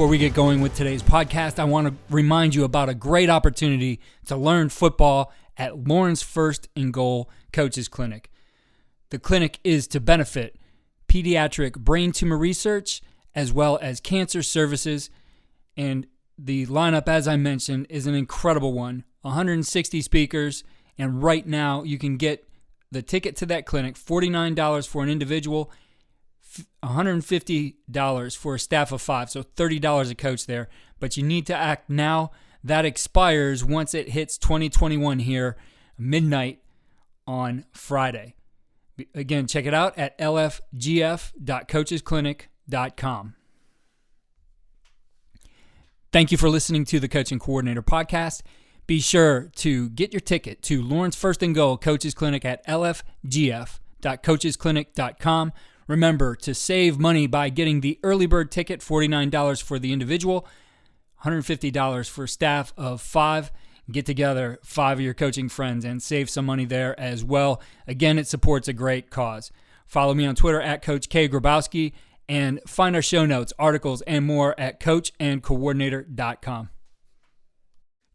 Before we get going with today's podcast, I want to remind you about a great opportunity to learn football at Lauren's First and Goal Coaches Clinic. The clinic is to benefit pediatric brain tumor research as well as cancer services, and the lineup, as I mentioned, is an incredible one. 160 speakers, and right now you can get the ticket to that clinic, $49 for an individual, $150 for a staff of 5, so $30 a coach there. But you need to act now. That expires once it hits 2021 here, midnight on Friday. Again, check it out at lfgf.coachesclinic.com. Thank you for listening to the Coaching Coordinator Podcast. Be sure to get your ticket to Lauren's First and Goal Coaches Clinic at lfgf.coachesclinic.com. Remember to save money by getting the early bird ticket, $49 for the individual, $150 for staff of 5. Get together 5 of your coaching friends and save some money there as well. Again, it supports a great cause. Follow me on Twitter at Coach K. Grabowski, and find our show notes, articles, and more at coachandcoordinator.com.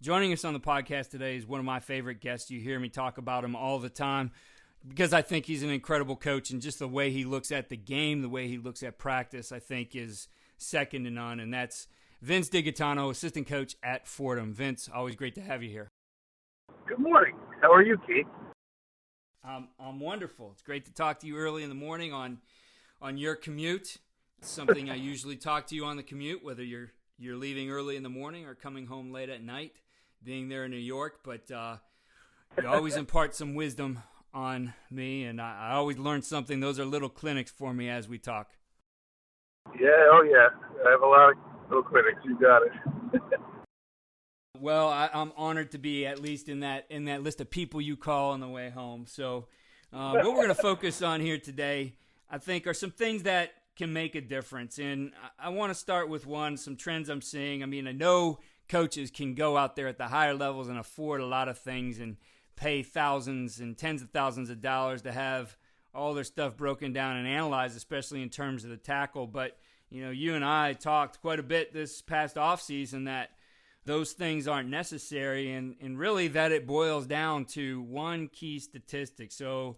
Joining us on the podcast today is one of my favorite guests. You hear me talk about him all the time because I think he's an incredible coach, and just the way he looks at the game, the way he looks at practice, I think is second to none, and that's Vince Digaetano, assistant coach at Fordham. Vince, always great to have you here. Good morning. How are you, Keith? I'm wonderful. It's great to talk to you early in the morning on your commute. It's something I usually talk to you on the commute, whether you're leaving early in the morning or coming home late at night, being there in New York. But you always impart some wisdom on me, and I always learn something. Those are little clinics for me as we talk. Yeah, oh yeah. I have a lot of little clinics. You got it. Well, I'm honored to be at least in that list of people you call on the way home. So what we're going to focus on here today, I think, are some things that can make a difference. And I want to start with some trends I'm seeing. I mean, I know coaches can go out there at the higher levels and afford a lot of things and pay thousands and tens of thousands of dollars to have all their stuff broken down and analyzed, especially in terms of the tackle. But, you know, you and I talked quite a bit this past offseason that those things aren't necessary, and really that it boils down to one key statistic. So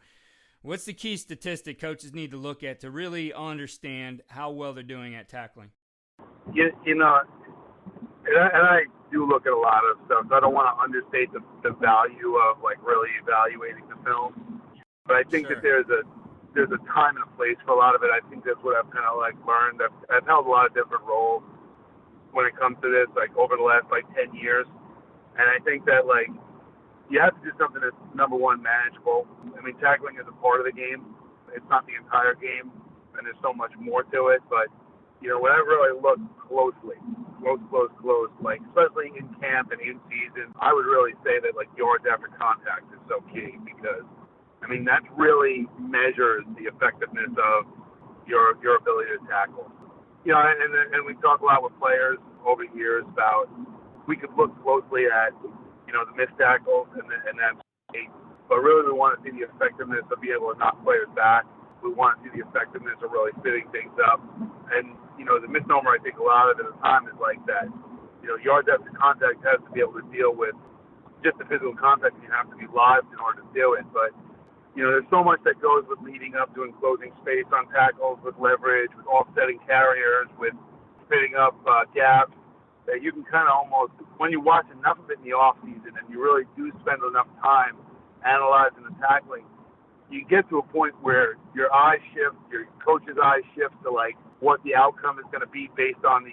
what's the key statistic coaches need to look at to really understand how well they're doing at tackling? You know, and I do look at a lot of stuff. So I don't want to understate the value of, like, really evaluating the film. But I think that there's a time and a place for a lot of it. I think that's what I've kind of, like, learned. I've held a lot of different roles when it comes to this, like, over the last, 10 years. And I think that, like, you have to do something that's, number one, manageable. I mean, tackling is a part of the game. It's not the entire game, and there's so much more to it. But, you know, whenever I look closely, like, especially in camp and in season, I would really say that, like, yards after contact is so key because, I mean, that really measures the effectiveness of your ability to tackle. You know, and we talk a lot with players over the years about we could look closely at, you know, the missed tackles and that's great, but really we want to see the effectiveness of being able to knock players back. We want to see the effectiveness of really fitting things up. And, you know, the misnomer I think a lot of it at the time is like that, you know, yards after contact has to be able to deal with just the physical contact, and you have to be live in order to do it. But, you know, there's so much that goes with leading up to enclosing space on tackles, with leverage, with offsetting carriers, with fitting up gaps, that you can kind of almost, when you watch enough of it in the off season and you really do spend enough time analyzing the tackling, you get to a point where your eyes shift, your coach's eyes shift to, like, what the outcome is going to be based on the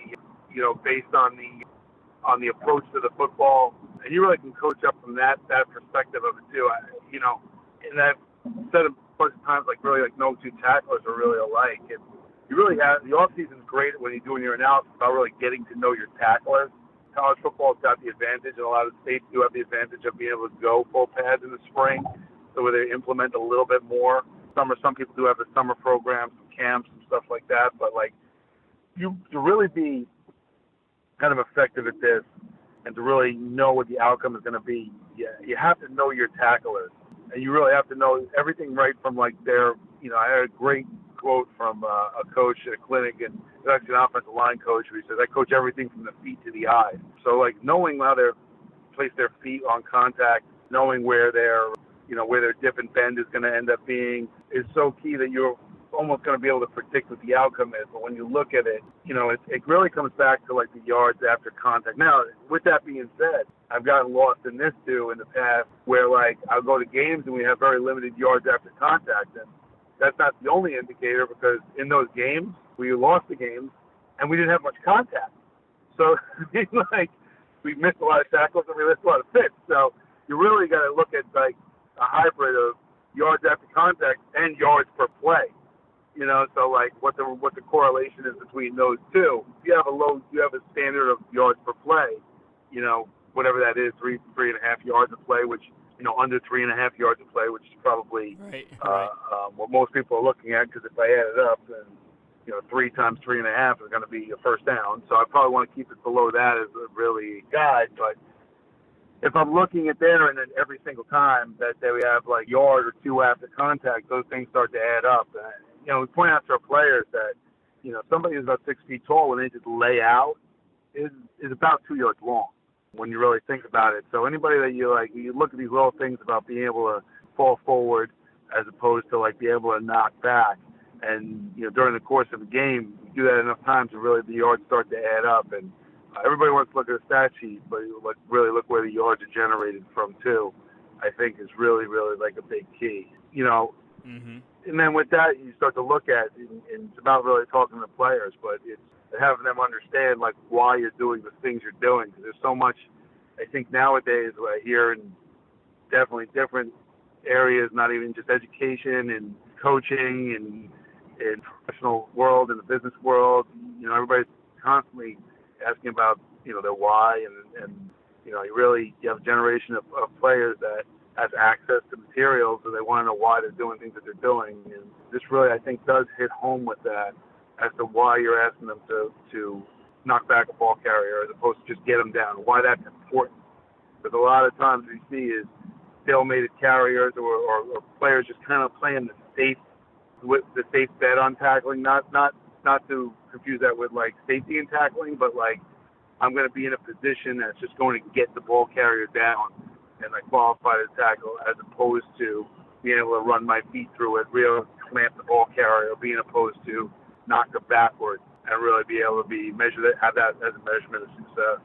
approach to the football, and you really can coach up from that perspective of it too. You know, and I've said a bunch of times, like, really, like, no two tacklers are really alike. And you really have, the off season is great when you're doing your analysis about really getting to know your tacklers. College football's got the advantage, and a lot of states do have the advantage of being able to go full pads in the spring, so where they implement a little bit more. Some people do have the summer programs, some camps, and stuff like that. But, like, to really be kind of effective at this and to really know what the outcome is going to be, you have to know your tacklers. And you really have to know everything right from, like, their, you know, I had a great quote from a coach at a clinic, and it's actually an offensive line coach, who says, "I coach everything from the feet to the eyes." So like knowing how they place their feet on contact, knowing where their dip and bend is going to end up being is so key that you're almost going to be able to predict what the outcome is. But when you look at it, it really comes back to like the yards after contact. Now, with that being said, I've gotten lost in this too in the past, where like I'll go to games and we have very limited yards after contact, and that's not the only indicator, because in those games we lost the games and we didn't have much contact. So like we missed a lot of tackles and we missed a lot of fits. So you really got to look at like a hybrid of yards after contact and yards per play. So like what the correlation is between those two. If you have a standard of yards per play, whatever that is, 3.5 yards a play, which under 3.5 yards a play, which is probably right. What most people are looking at. Because if I add it up, then 3 times 3.5 is going to be a first down. So I probably want to keep it below that as a really guide. But if I'm looking at there and then every single time that we have like yard or two after contact, those things start to add up. We point out to our players that somebody who's about 6 feet tall, when they just lay out, is about 2 yards long when you really think about it. So anybody that you look at these little things about being able to fall forward as opposed to like be able to knock back. And during the course of a game, you do that enough times, and really the yards start to add up. And everybody wants to look at a stat sheet, but really look where the yards are generated from too. I think is really, really like a big key. Mm-hmm. And then with that, you start to look at, and it's about really talking to players, but it's having them understand like why you're doing the things you're doing. Because there's so much, I think nowadays, what I hear in definitely different areas, not even just education and coaching and professional world and the business world. Everybody's constantly asking about their why, and you have a generation of players that has access to materials, and they want to know why they're doing things that they're doing. And this really, I think, does hit home with that as to why you're asking them to knock back a ball carrier as opposed to just get them down, why that's important. Because a lot of times we see is stalemated carriers or players just kind of playing the safe bet on tackling, not to confuse that with like safety and tackling, but like I'm going to be in a position that's just going to get the ball carrier down and I qualify to tackle, as opposed to being able to run my feet through it, really clamp the ball carrier, being opposed to knock it backwards and really be able to have that as a measurement of success.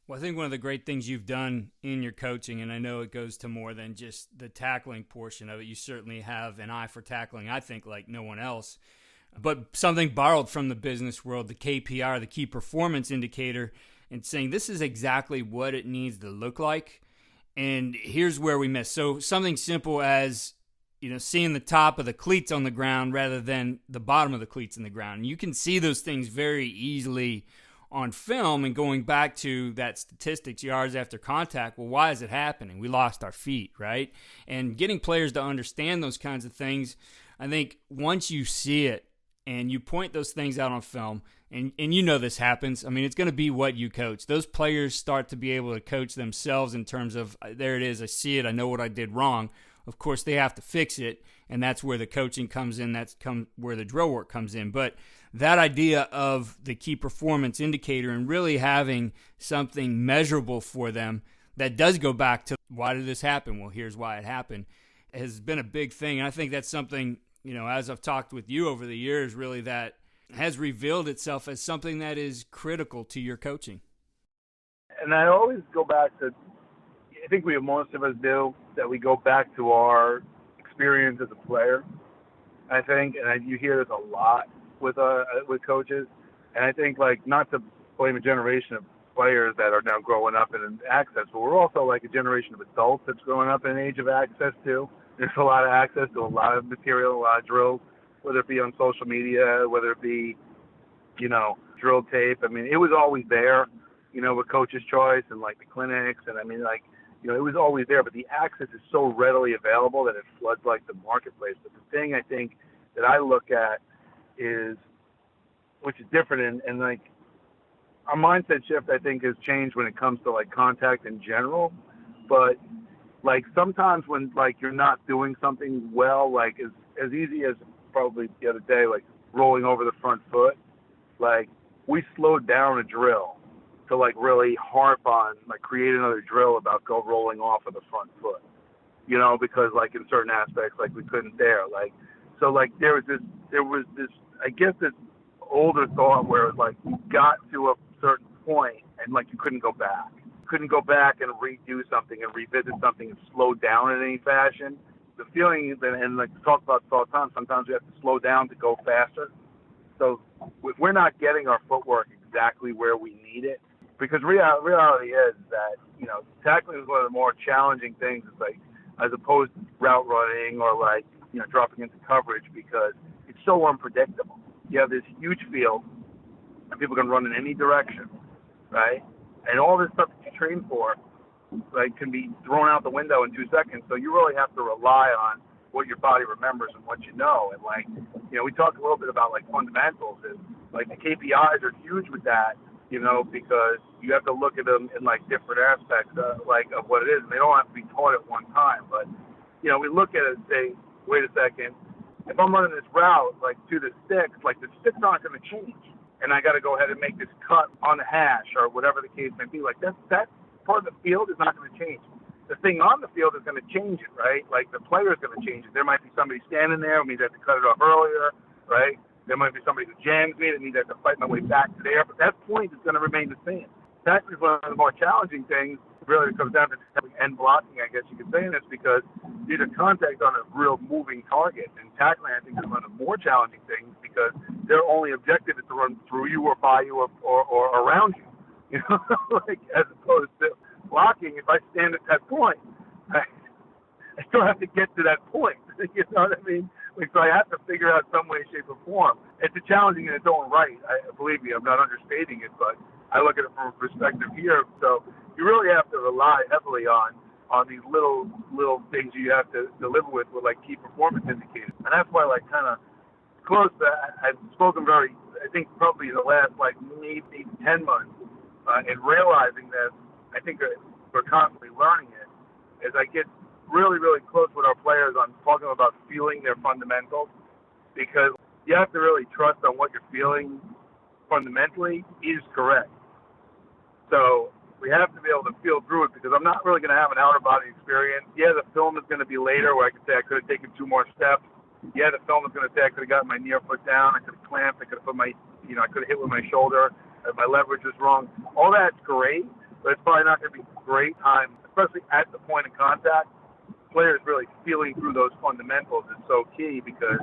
Well, I think one of the great things you've done in your coaching, and I know it goes to more than just the tackling portion of it, you certainly have an eye for tackling, I think, like no one else. But something borrowed from the business world, the KPI, the key performance indicator, and saying this is exactly what it needs to look like, and here's where we miss. So something simple as seeing the top of the cleats on the ground rather than the bottom of the cleats in the ground. You can see those things very easily on film, and going back to that statistics, yards after contact, well, why is it happening? We lost our feet, right? And getting players to understand those kinds of things, I think once you see it and you point those things out on film, and this happens, I mean, it's going to be what you coach. Those players start to be able to coach themselves in terms of, there it is, I see it, I know what I did wrong. Of course, they have to fix it, and that's where the coaching comes in. That's where the drill work comes in. But that idea of the key performance indicator and really having something measurable for them that does go back to, why did this happen? Well, here's why it happened, has been a big thing. And I think that's something, as I've talked with you over the years, really that has revealed itself as something that is critical to your coaching. And I always go back to, I think most of us do, that we go back to our experience as a player. I think, and you hear this a lot with coaches, and I think like not to blame a generation of players that are now growing up in access, but we're also like a generation of adults that's growing up in an age of access too. There's a lot of access to a lot of material, a lot of drills, whether it be on social media, whether it be, drill tape. I mean, it was always there, with Coach's Choice and like the clinics, and I mean, like, it was always there, but the access is so readily available that it floods like the marketplace. But the thing I think that I look at is, which is different, and like our mindset shift, I think, has changed when it comes to like contact in general. But Like sometimes when like you're not doing something well, like as easy as probably the other day, like rolling over the front foot, like we slowed down a drill to like really harp on like create another drill about go rolling off of the front foot, you know, because like in certain aspects like we couldn't there, like so like there was this I guess this older thought where it was like you got to a certain point and like you couldn't go back and redo something and revisit something and slow down in any fashion. The feeling and like talk about this all the time, sometimes we have to slow down to go faster. So if we're not getting our footwork exactly where we need it, because reality is that, you know, tackling is one of the more challenging things. It's like, as opposed to route running or like, you know, dropping into coverage, because it's so unpredictable. You have this huge field and people can run in any direction, right? And all this stuff that you train for, like, can be thrown out the window in 2 seconds. So you really have to rely on what your body remembers and what you know. And like, you know, we talked a little bit about like fundamentals, and like the KPIs are huge with that, you know, because you have to look at them in like different aspects, like of what it is. And they don't have to be taught at one time. But, you know, we look at it and say, wait a second, if I'm running this route like to the sticks aren't going to change. And I got to go ahead and make this cut on the hash or whatever the case may be. Like that part of the field is not going to change. The thing on the field is going to change it, right? Like the player is going to change it. There might be somebody standing there who means I have to cut it off earlier, right? There might be somebody who jams me that means I have to fight my way back to there. But that point is going to remain the same. Tackling is one of the more challenging things. Really, it comes down to end blocking, I guess you could say, in this, because these are contact on a real moving target. And tackling, I think, is one of the more challenging things because their only objective is to run through you or by you or around you. You know, like as opposed to blocking. If I stand at that point, I still have to get to that point. You know what I mean? Like, so I have to figure out some way, shape, or form. It's a challenging in its own right. Believe me, I'm not understating it, but I look at it from a perspective here. So you really have to rely heavily on these little things you have to deliver with like key performance indicators. And that's why, like, kind of close to, I've spoken very, I think probably in the last like maybe 10 months, in realizing this. I think we're constantly learning it as I get really, really close with our players on talking about feeling their fundamentals, because you have to really trust on what you're feeling fundamentally is correct. So we have to be able to feel through it, because I'm not really going to have an outer body experience. Yeah, the film is going to be later where I can say I could have taken 2 more steps. Yeah, the film is going to say I could have gotten my near foot down, I could have clamped, I could have put my, you know, I could have hit with my shoulder, if my leverage was wrong. All that's great, but it's probably not going to be great time, especially at the point of contact. Players really feeling through those fundamentals is so key, because,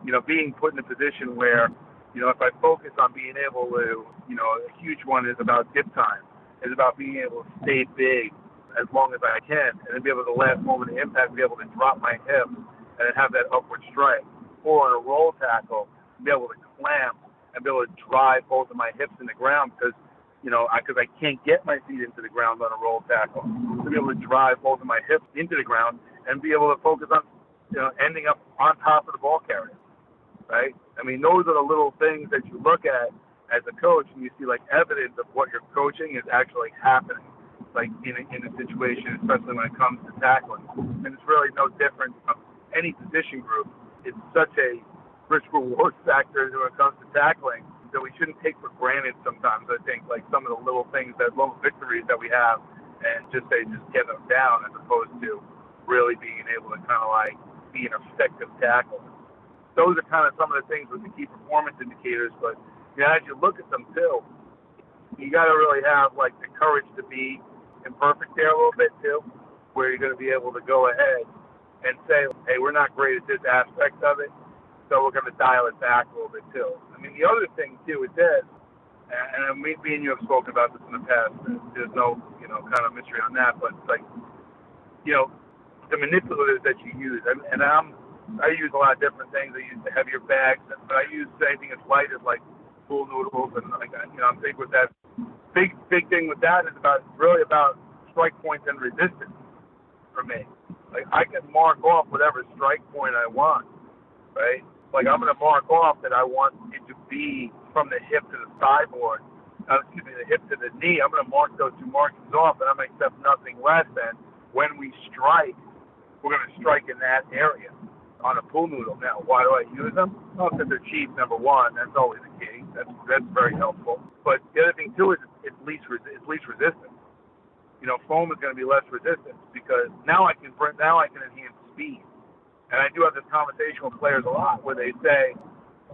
you know, being put in a position where, you know, if I focus on being able to, you know, a huge one is about dip time. It's about being able to stay big as long as I can, and then be able to, the last moment of impact, be able to drop my hips and then have that upward strike. Or on a roll tackle, be able to clamp and be able to drive both of my hips in the ground, because, you know, because I can't get my feet into the ground on a roll tackle. To be able to drive both of my hips into the ground and be able to focus on, you know, ending up on top of the ball carrier, right? I mean, those are the little things that you look at as a coach, and you see like evidence of what you're coaching is actually happening, like in a situation, especially when it comes to tackling. And it's really no different from any position group. It's such a risk-reward factor when it comes to tackling that we shouldn't take for granted sometimes. I think like some of the little things, that little victories that we have, and just get them down, as opposed to really being able to kind of like be an effective tackle. Those are kind of some of the things with the key performance indicators. But, you know, as you look at them too, you got to really have like the courage to be imperfect there a little bit too, where you're going to be able to go ahead and say, hey, we're not great at this aspect of it, so we're going to dial it back a little bit too. I mean, the other thing too is this, and me and you have spoken about this in the past. There's no, you know, kind of mystery on that, but it's like, you know, the manipulatives that you use, and I use a lot of different things. I use the heavier bags, but I use anything as light as like pool noodles, and like, you know, I'm big with that. Big thing with that is really about strike points and resistance for me. Like, I can mark off whatever strike point I want, right? Like, I'm going to mark off that I want it to be from the hip to the sideboard, the hip to the knee. I'm going to mark those 2 markings off, and I'm going to accept nothing less than when we strike, we're going to strike in that area on a pool noodle. Now, why do I use them? Well, because they're cheap, number one. That's always the key. That's very helpful. But the other thing, too, is it's least resistance. Foam is going to be less resistance because now I can enhance speed. And I do have this conversation with players a lot where they say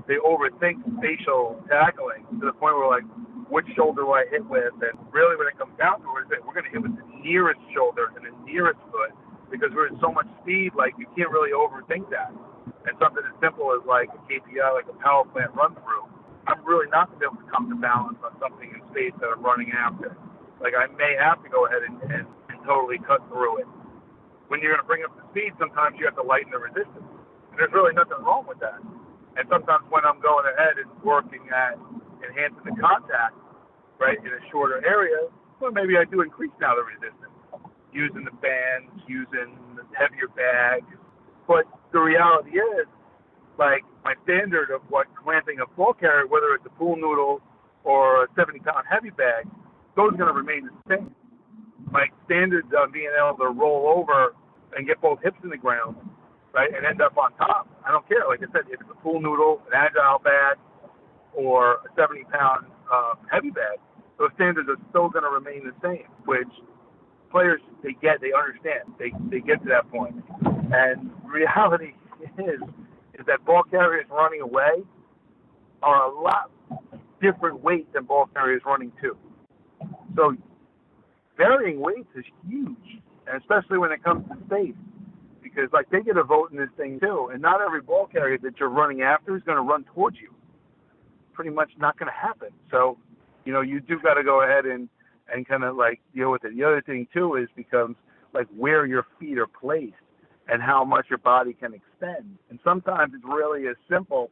they overthink spatial tackling to the point where, like, which shoulder do I hit with? And really when it comes down to it, we're going to hit with the nearest shoulder and the nearest foot because we're at so much speed, like, you can't really overthink that. And something as simple as, like, a KPI, like a power plant run-through, I'm really not going to be able to come to balance on something in space that I'm running after. Like, I may have to go ahead and totally cut through it. When you're going to bring up the speed, sometimes you have to lighten the resistance. And there's really nothing wrong with that. And sometimes when I'm going ahead and working at enhancing the contact, right, in a shorter area, well, maybe I do increase now the resistance, using the bands, using the heavier bags. But the reality is, like, my standard of what clamping a ball carrier, whether it's a pool noodle or a 70-pound heavy bag, those are going to remain the same. My standards on being able to roll over and get both hips in the ground, right, and end up on top, I don't care. Like I said, if it's a pool noodle, an agile bag, or a 70-pound heavy bag, those standards are still going to remain the same, which players, they understand. They get to that point. And reality is that ball carriers running away are a lot different weight than ball carriers running to. So varying weights is huge, and especially when it comes to space, because, like, they get a vote in this thing too, and not every ball carrier that you're running after is going to run towards you. Pretty much not going to happen. So, you do got to go ahead and kind of, like, deal with it. The other thing too becomes like where your feet are placed and how much your body can extend. And sometimes it's really as simple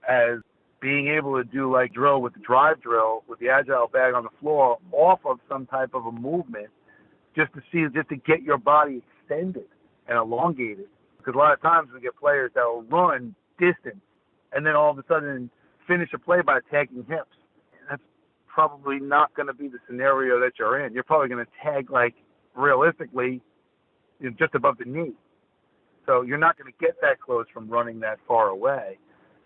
as being able to do, like, drill with the drive drill with the agile bag on the floor off of some type of a movement just to get your body extended and elongated. Because a lot of times we get players that will run distance and then all of a sudden finish a play by tagging hips. That's probably not going to be the scenario that you're in. You're probably going to tag, like, realistically, just above the knee. So you're not going to get that close from running that far away.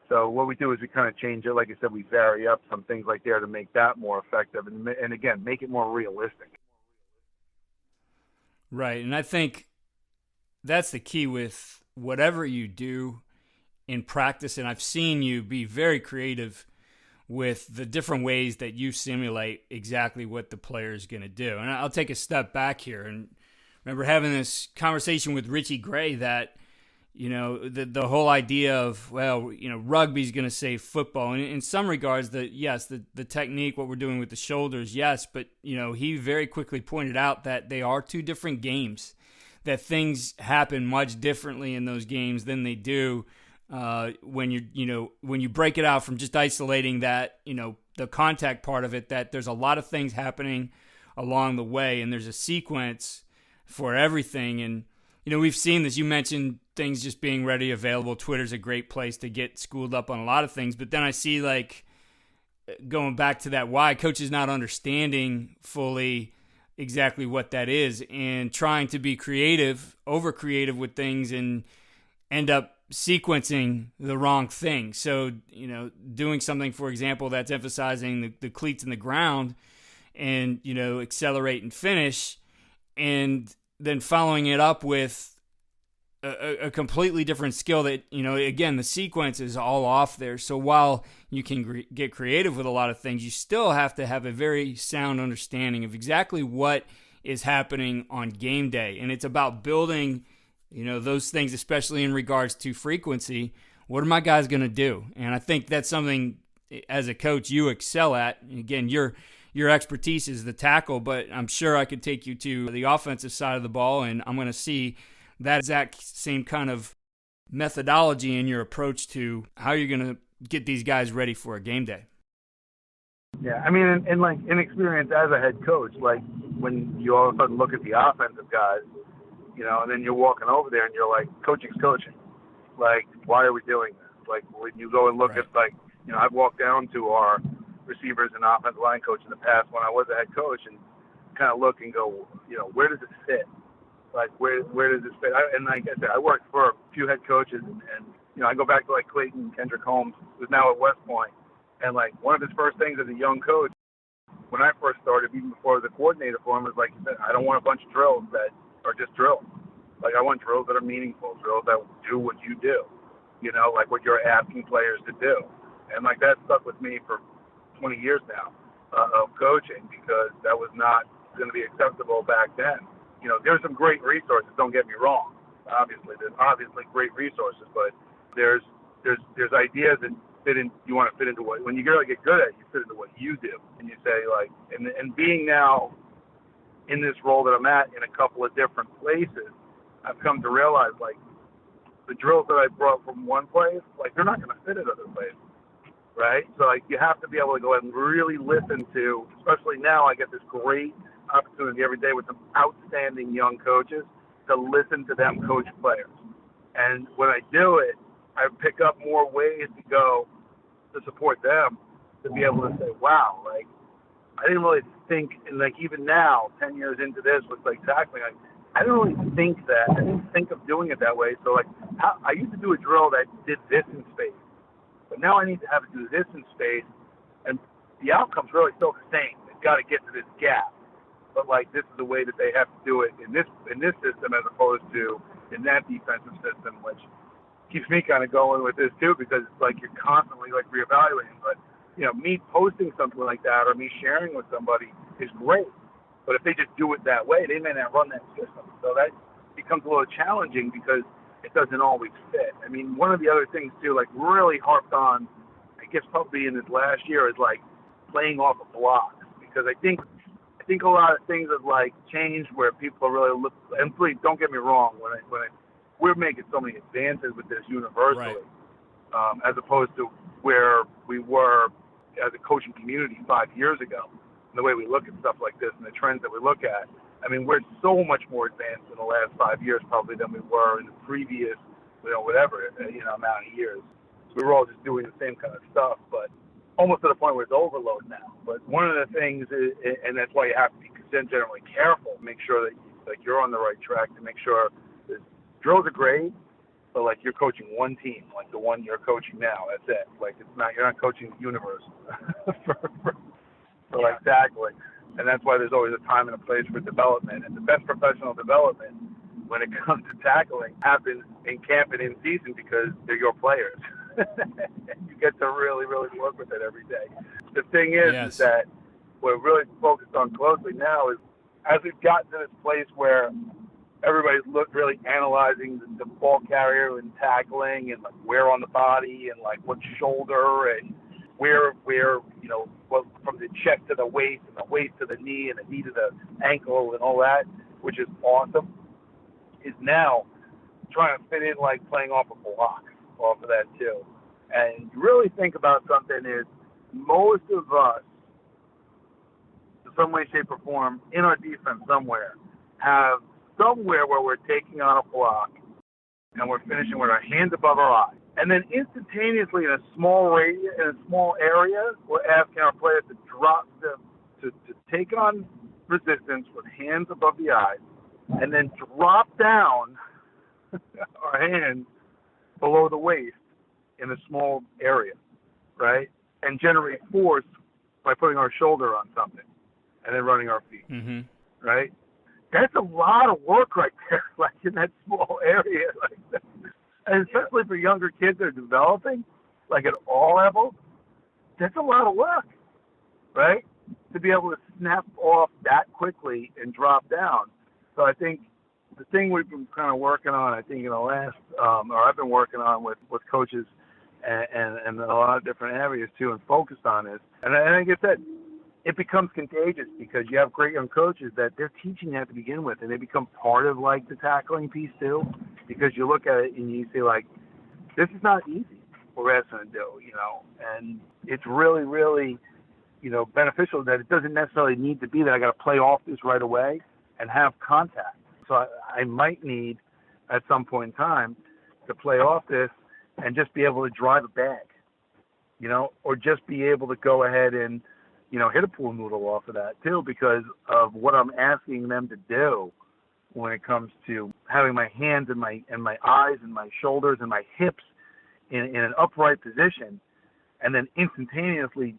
So what we do is we kind of change it. Like I said, we vary up some things like there to make that more effective and again, make it more realistic. Right. And I think that's the key with whatever you do in practice. And I've seen you be very creative with the different ways that you simulate exactly what the player is going to do. And I'll take a step back here and remember having this conversation with Richie Gray that, the whole idea of, rugby's going to save football. And in some regards, the technique, what we're doing with the shoulders, yes. But, he very quickly pointed out that they are two different games, that things happen much differently in those games than they do when you break it out from just isolating that, the contact part of it, that there's a lot of things happening along the way and there's a sequence for everything. And, we've seen this. You mentioned things just being ready, available. Twitter's a great place to get schooled up on a lot of things. But then I see, like, going back to that why coaches not understanding fully exactly what that is and trying to be over creative with things and end up sequencing the wrong thing. So, doing something, for example, that's emphasizing the cleats in the ground and, accelerate and finish, and then following it up with a completely different skill that, again, the sequence is all off there. So while you can get creative with a lot of things, you still have to have a very sound understanding of exactly what is happening on game day. And it's about building, those things, especially in regards to frequency. What are my guys going to do? And I think that's something, as a coach, you excel at. Again, your expertise is the tackle, but I'm sure I could take you to the offensive side of the ball, and I'm going to see that exact same kind of methodology in your approach to how you're going to get these guys ready for a game day. Yeah, I mean, in experience as a head coach, like, when you all of a sudden look at the offensive guys, and then you're walking over there and you're like, coaching's coaching. Like, why are we doing this? Like, when you go and look at, like, I've walked down to our receivers and offensive line coach in the past when I was a head coach and kind of look and go, where does it fit? Like, where does this fit? And like I said, I worked for a few head coaches, and I go back to like Clayton Kendrick Holmes, who's now at West Point, and like one of his first things as a young coach, when I first started, even before I was a coordinator for him, was like, I don't want a bunch of drills that are just drills. Like, I want drills that are meaningful, drills that do what you do, like what you're asking players to do. And like that stuck with me for 20 years now of coaching, because that was not going to be acceptable back then. There's some great resources, don't get me wrong. There's obviously great resources, but there's ideas that you want to fit into what, when you really get good at it, you fit into what you do. And you say, like, and being now in this role that I'm at in a couple of different places, I've come to realize, like, the drills that I brought from one place, like, they're not going to fit at other places, right? So, like, you have to be able to go ahead and really listen to, especially now I get this great opportunity every day with some outstanding young coaches to listen to them coach players. And when I do it, I pick up more ways to go to support them, to be able to say, wow, like, I didn't really think, and like even now, 10 years into this with like tackling, like, I didn't really think that. I didn't think of doing it that way. So like, I used to do a drill that did this in space, but now I need to have it do this in space, and the outcome's really still the same. They've got to get to this gap, but like this is the way that they have to do it in this system as opposed to in that defensive system, which keeps me kind of going with this too, because it's like you're constantly like reevaluating. But me posting something like that or me sharing with somebody is great, but if they just do it that way, they may not run that system. So that becomes a little challenging because it doesn't always fit. I mean, one of the other things too, like really harped on, I guess probably in this last year, is like playing off of blocks, because I think a lot of things have like changed where people are really and please don't get me wrong, we're making so many advances with this universally, right. As opposed to where we were as a coaching community 5 years ago, and the way we look at stuff like this and the trends that we look at. I mean, we're so much more advanced in the last 5 years probably than we were in the previous, amount of years. We were all just doing the same kind of stuff, but almost to the point where it's overload now. But one of the things is, and that's why you have to be generally careful, make sure that you're on the right track, to make sure that drills are great, but like you're coaching one team, like the one you're coaching now. That's it. Like you're not coaching the universe for like tackling. And that's why there's always a time and a place for development. And the best professional development when it comes to tackling happens in camp and in season, because they're your players. You get to really, really work with it every day. The thing is that we're really focused on closely now is, as we've gotten to this place where everybody's really analyzing the ball carrier and tackling, and like where on the body, and like what shoulder, and where from the chest to the waist, and the waist to the knee, and the knee to the ankle, and all that, which is awesome, is now trying to fit in like playing off a block off of that too. And you really think about something is, most of us, in some way, shape, or form, in our defense somewhere, have somewhere where we're taking on a block and we're finishing with our hands above our eyes. And then instantaneously in a small area, we're asking our players to drop them, to take on resistance with hands above the eyes, and then drop down our hands below the waist in a small area, right? And generate force by putting our shoulder on something and then running our feet, right? That's a lot of work right there, like in that small area. Like that. And especially for younger kids that are developing, like at all levels, that's a lot of work, right? To be able to snap off that quickly and drop down. So I think the thing we've been kind of working on, I think in the last, or I've been working on with coaches and a lot of different areas too, and focused on is, and like I said, it becomes contagious, because you have great young coaches that they're teaching that to begin with, and they become part of like the tackling piece too, because you look at it and you say like, this is not easy what we're asking to do, and it's really, really, beneficial that it doesn't necessarily need to be that I got to play off this right away and have contact. So I might need at some point in time to play off this and just be able to drive a bag, or just be able to go ahead and, hit a pool noodle off of that too, because of what I'm asking them to do when it comes to having my hands and my eyes and my shoulders and my hips in an upright position, and then instantaneously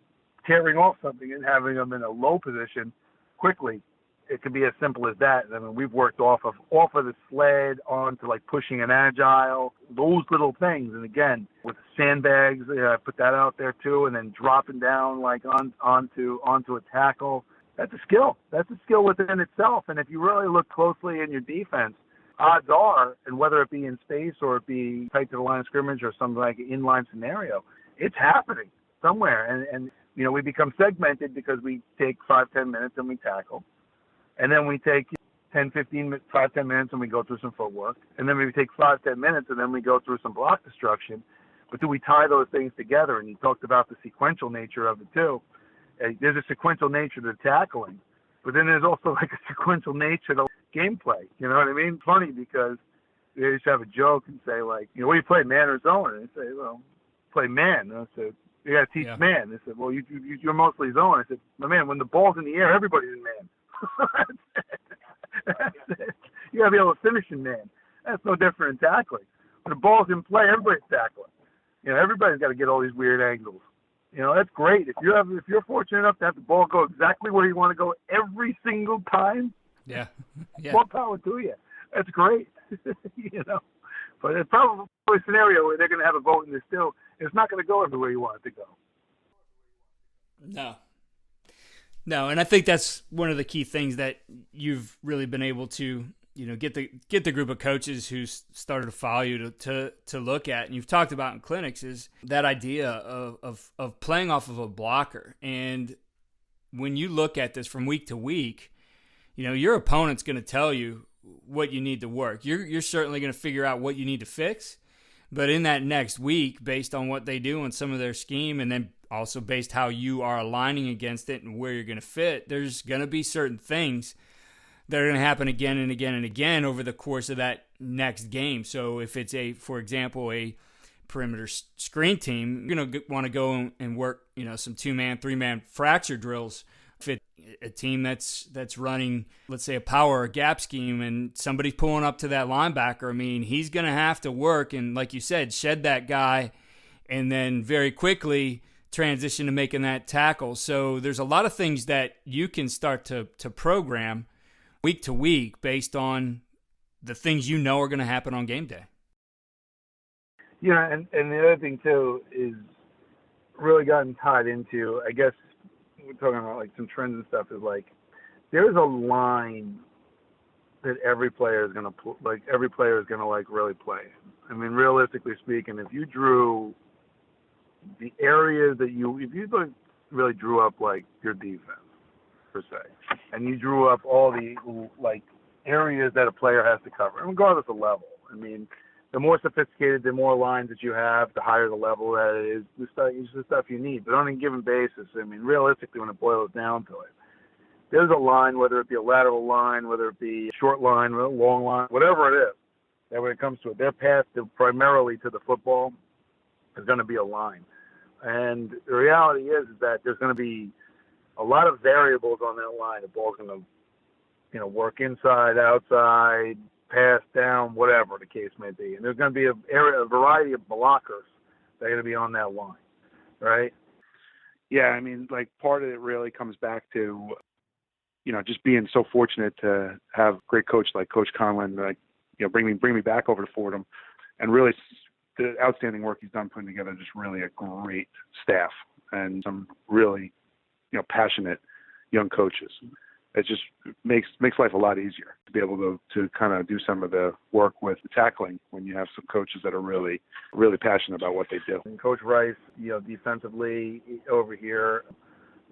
tearing off something and having them in a low position quickly. It could be as simple as that. I mean, we've worked off of the sled onto like pushing an agile, those little things. And again, with sandbags, I put that out there too, and then dropping down like onto a tackle. That's a skill. That's a skill within itself. And if you really look closely in your defense, odds are, and whether it be in space or it be tight to the line of scrimmage or some like inline scenario, it's happening somewhere. And you know, we become segmented because we take 5-10 minutes and we tackle. And then we take 5-10 minutes and we go through some footwork. And then we take 5-10 minutes and then we go through some block destruction. But do we tie those things together? And you talked about the sequential nature of it too. There's a sequential nature to tackling, but then there's also like a sequential nature to gameplay. You know what I mean? Funny because they used to have a joke and say like, you know, what do you play, man or zone? And they say, well, play man. And I said, you got to teach man. They said, well, you're mostly zone. I said, my man, when the ball's in the air, everybody's in man. That's it. You got to be able to finish in man. That's no different in tackling. When the ball's in play, everybody's tackling. You know, everybody's got to get all these weird angles. You know, that's great. If you're fortunate enough to have the ball go exactly where you want to go every single time, more power to you. That's great. You know, but it's probably a scenario where they're going to have a vote and it's not going to go everywhere you want it to go. No, and I think that's one of the key things that you've really been able to, you know, get the group of coaches who started to follow you to look at, and you've talked about in clinics, is that idea of playing off of a blocker. And when you look at this from week to week, you know, your opponent's going to tell you what you need to work. You're certainly going to figure out what you need to fix, but in that next week, based on what they do and some of their scheme, and then also based how you are aligning against it and where you're going to fit, there's going to be certain things that are going to happen again and again and again over the course of that next game. So if it's for example, a perimeter screen team, you're going to want to go and work, you know, some 2-man, 3-man fracture drills. If it's a team that's running, let's say, a power or gap scheme, and somebody's pulling up to that linebacker, I mean, he's going to have to work and, like you said, shed that guy, and then very quickly transition to making that tackle. So there's a lot of things that you can start to program week to week based on the things you know are going to happen on game day. Yeah, and the other thing too is really gotten tied into, I guess we're talking about like some trends and stuff, is like there's a line that every player is going to like really play. I mean, realistically speaking, if you drew the areas that if you really drew up like your defense per se, and you drew up all the like areas that a player has to cover, regardless of level. I mean, the more sophisticated, the more lines that you have, the higher the level that it is. It's the stuff you need. But on a given basis, I mean, realistically, when it boils down to it, there's a line, whether it be a lateral line, whether it be a short line, a long line, whatever it is, that when it comes to it, their path primarily to the football is going to be a line. And the reality is that there's going to be a lot of variables on that line. The ball's going to, you know, work inside, outside, pass down, whatever the case may be. And there's going to be a variety of blockers that are going to be on that line, right? Yeah, I mean, like part of it really comes back to, you know, just being so fortunate to have a great coach like Coach Conlon, like, you know, bring me back over to Fordham, and really the outstanding work he's done putting together just really a great staff and some really, you know, passionate young coaches. It just makes life a lot easier to be able to kind of do some of the work with the tackling when you have some coaches that are really, really passionate about what they do. And Coach Rice, you know, defensively over here,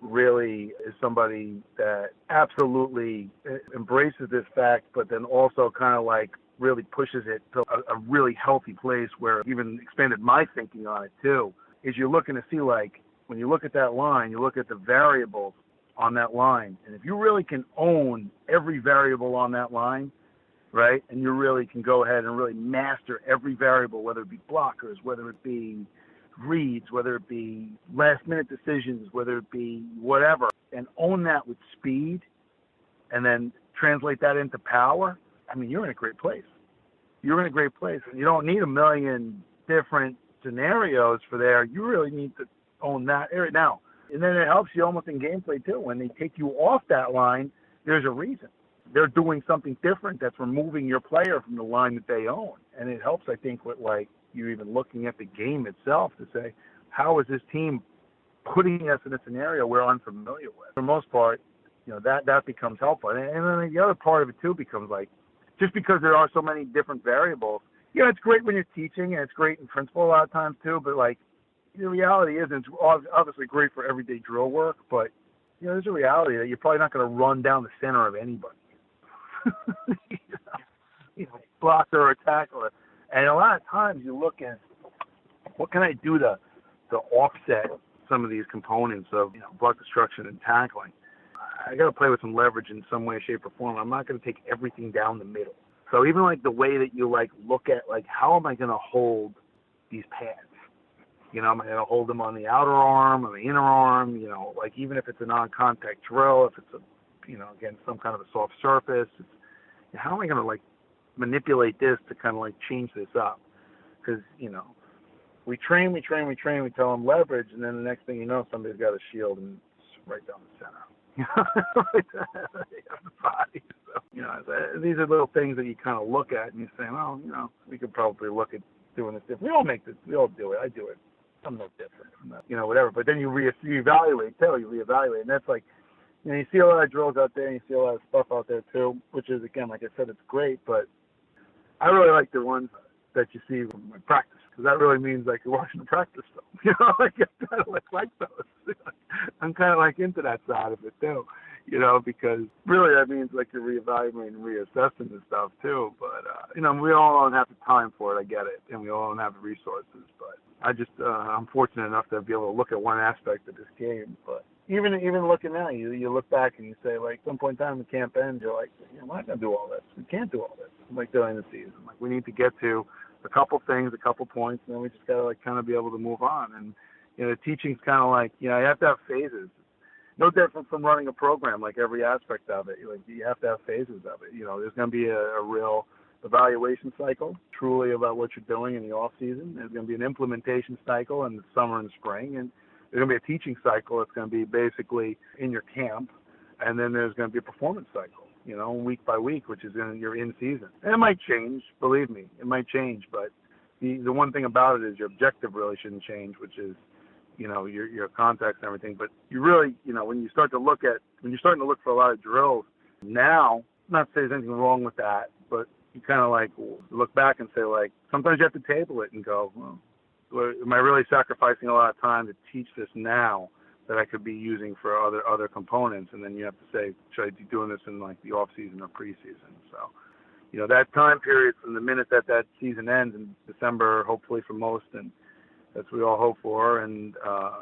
really is somebody that absolutely embraces this fact, but then also kind of like really pushes it to a really healthy place where even expanded my thinking on it too, is you're looking to see, like, when you look at that line, you look at the variables on that line. And if you really can own every variable on that line, right, and you really can go ahead and really master every variable, whether it be blockers, whether it be reads, whether it be last-minute decisions, whether it be whatever, and own that with speed and then translate that into power, I mean, you're in a great place. You're in a great place, and you don't need a million different scenarios for there. You really need to own that area now. And then it helps you almost in gameplay too. When they take you off that line, there's a reason. They're doing something different that's removing your player from the line that they own. And it helps, I think, with like you even looking at the game itself to say, how is this team putting us in a scenario we're unfamiliar with? For the most part, that becomes helpful. And then the other part of it too becomes like, just because there are so many different variables, it's great when you're teaching and it's great in principle a lot of times too, but like the reality is it's obviously great for everyday drill work, but there's a reality that you're probably not going to run down the center of anybody. Blocker or tackler. And a lot of times you look at what can I do to offset some of these components of block destruction and tackling. I got to play with some leverage in some way, shape, or form. I'm not going to take everything down the middle. So even like the way that you like look at like how am I going to hold these pads? Am I going to hold them on the outer arm or the inner arm? Like even if it's a non-contact drill, if it's again some kind of a soft surface, how am I going to like manipulate this to kind of like change this up? Because we train, we tell them leverage, and then the next thing you know, somebody's got a shield and it's right down the center. The body. So, these are little things that you kind of look at and you say, well, we could probably look at doing this different. We all make this. We all do it. I do it. I'm no different. I'm not, whatever. But then you reevaluate too. You reevaluate, and that's like, you see a lot of drills out there, and you see a lot of stuff out there too, which is again, like I said, it's great. But I really like the ones that you see from my practice. Because that really means like you're watching the practice film. Like I kind of like those. I'm kind of like into that side of it too, because really that means like you're reevaluating and reassessing the stuff too. But we all don't have the time for it. I get it, and we all don't have the resources. But I just I'm fortunate enough to be able to look at one aspect of this game. But even looking now, you look back and you say like some point in time the camp ends, you're like, we're not gonna do all this. We can't do all this. Like during the season, like we need to get to a couple things, a couple points, and then we just gotta like kind of be able to move on. And the teaching's kind of like you have to have phases. No different from running a program. Like every aspect of it, like you have to have phases of it. There's gonna be a real evaluation cycle, truly about what you're doing in the off season. There's gonna be an implementation cycle in the summer and spring, and there's gonna be a teaching cycle. It's gonna be basically in your camp, and then there's gonna be a performance cycle. Week by week, which is your in season. And it might change, believe me, it might change, but the one thing about it is your objective really shouldn't change, which is, your context and everything. But you really, when you're starting to look for a lot of drills now, not to say there's anything wrong with that, but you kind of like look back and say like, sometimes you have to table it and go, well, am I really sacrificing a lot of time to teach this now that I could be using for other components? And then you have to say, should I be doing this in like the off season or preseason? So, that time period from the minute that season ends in December, hopefully for most, and that's what we all hope for, and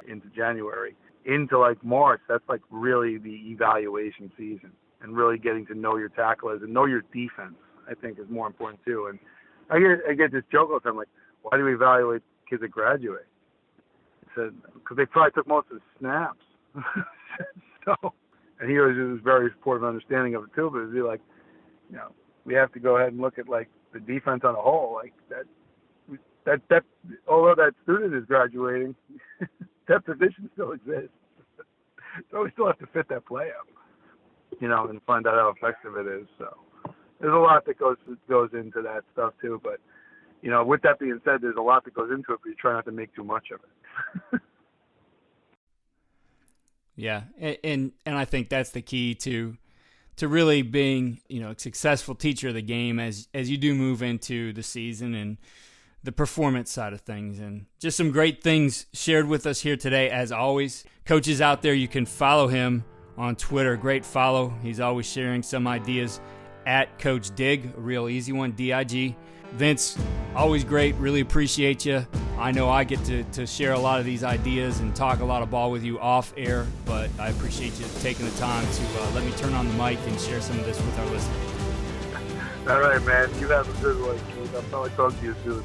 into January, into like March, that's like really the evaluation season and really getting to know your tacklers and know your defense, I think is more important too. And I get this joke all the time, like, why do we evaluate kids that graduate? Because they probably took most of the snaps. So, and he was very supportive and understanding of it too, but it'd be like, we have to go ahead and look at like the defense on a whole, like that although that student is graduating, that position still exists. So we still have to fit that play up, and find out how effective it is. So there's a lot that goes into that stuff too, but with that being said, there's a lot that goes into it, but you try not to make too much of it. Yeah, and I think that's the key to really being a successful teacher of the game as you do move into the season and the performance side of things. And just some great things shared with us here today, as always. Coaches out there, you can follow him on Twitter. Great follow. He's always sharing some ideas at Coach Dig, a real easy one, DIG. Vince, always great. Really appreciate you. I know I get to share a lot of these ideas and talk a lot of ball with you off air, but I appreciate you taking the time to let me turn on the mic and share some of this with our listeners. All right, man. You have a good one, Keith. I'll probably talk to you soon.